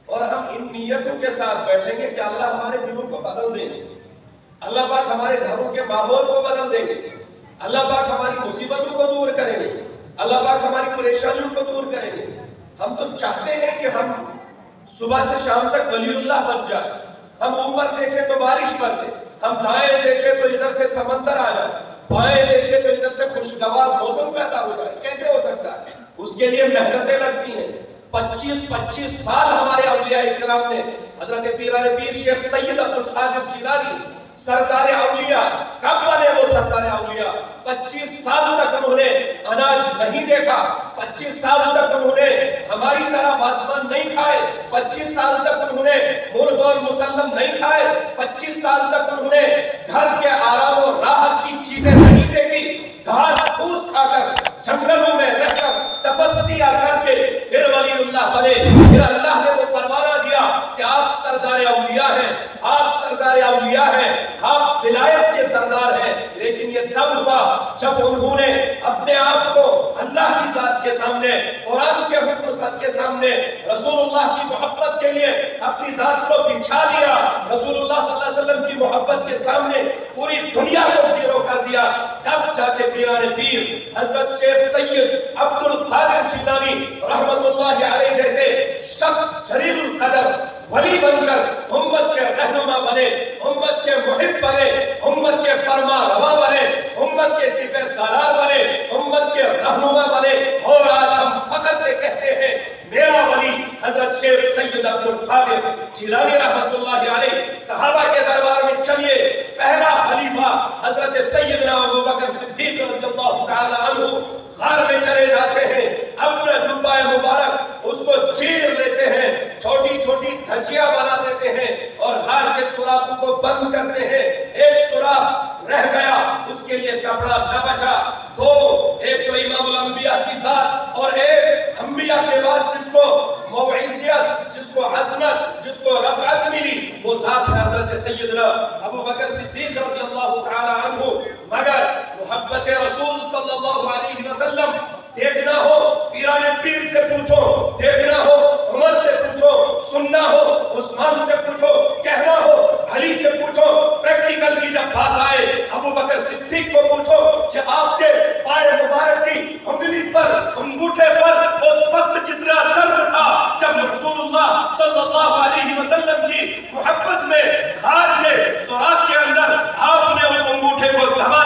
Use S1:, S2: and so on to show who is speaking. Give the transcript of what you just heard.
S1: اور ہم ان نیتوں کے ساتھ بیٹھیں گے کہ اللہ ہمارے دلوں کو بدل دیں گے، اللہ پاک ہمارے گھروں کے ماحول کو بدل دیں گے، اللہ پاک ہماری مصیبتوں کو دور کریں گے، اللہ پاک ہماری پریشانیوں کو دور کریں گے۔ ہم تو چاہتے ہیں کہ ہم صبح سے شام تک ولی اللہ بن جائے، ہم اوپر دیکھیں تو بارش برسے، ہم دائیں دیکھیں تو ادھر سے سمندر آ جائے، بائیں دیکھیں تو ادھر سے خوشگوار موسم پیدا ہو جائے۔ کیسے ہو سکتا ہے؟ اس کے لیے محنتیں لگتی ہیں۔ 25 سال ہمارے اولیاء کرام نے، حضرت پیران پیر شیخ سید عبد القادر جیلانی سردار اولیاء، کب بنے وہ سردار اولیاء؟ 25 سال تک انہوں نے اناج نہیں دیکھا، 25 سال تک انہوں نے ہماری طرح وازوان نہیں کھائے، 25 سال تک انہوں نے مرغ اور مسلم نہیں کھائے، 25 سال تک انہوں نے گھر کے آرام و راحت کی چیزیں نہیں دیکھی، گھاس پھوس کھا کر جنگلوں میں رہ کر تپسیا کر کے پھر ولی اللہ بنے۔ پھر اللہ نے وہ پروانہ دیا کہ آپ سردار اولیاء ہیں، آپ سردار اولیاء ہیں، آپ ولایت کے سردار ہیں۔ لیکن یہ تب ہوا جب انہوں نے اپنے آپ کو اللہ کی ذات کے سامنے، قرآن کے حکم سچ کے سامنے، رسول اللہ کی محبت کے لیے اپنی ذات کو بچھا دیا، رسول اللہ صلی اللہ علیہ وسلم کی محبت کے سامنے پوری دنیا کو زیرو کر دیا۔ تب جا کے پیران پیر حضرت شیخ سید عبد القادر جیلانی رحمت اللہ علیہ جیسے شخص جلیل القدر ولی بن کر امت کے رہنما بنے، امت کے محب بنے، امت کے فرما روا بنے، امت کے سپہ سالار بنے، امت کے رہنما بنے۔ اور آج ہم فخر سے کہتے ہیں میرا ولی حضرت شیخ سید عبد القادر جیلانی رحمت اللہ علیہ۔ صحابہ کے دربار میں چلیے، پہلا خلیفہ حضرت سیدنا ابو بکر صدیق رضی اللہ تعالی عنہ غار میں چلے جاتے ہیں، اپنا جبہ مبارک اس کو چیر لیتے ہیں، چھوٹی چھوٹی دھجیاں بنا دیتے ہیں اور غار کے سوراخوں کو بند کرتے ہیں۔ ایک سوراخ رہ گیا، اس کے لیے کپڑا نہ بچا۔ دو، ایک تو امام الانبیاء کی ذات اور ایک انبیاء کے بعد جس کو موعظیت، جس کو عظمت، جس کو رفعت ملی، وہ ذات ہے حضرت سیدنا ابو بکر صدیق رضی اللہ تعالی عنہ۔ مگر محبت رسول صلی اللہ علیہ وسلم دیکھنا ہو پیران پیر سے پوچھو، دیکھنا ہو عمر سے پوچھو، سننا ہو عثمان سے پوچھو، کہنا ہو علی سے پوچھو۔ پریکٹیکل کی جب بات آئے ابو بکر صدیق کو پوچھو کہ آپ کے پائے مبارک کی انگلی پر، انگوٹھے پر اس وقت کتنا درد تھا جب رسول اللہ صلی اللہ علیہ وسلم کی محبت میں غار کے سوراخ کے اندر آپ نے اس انگوٹھے کو دبا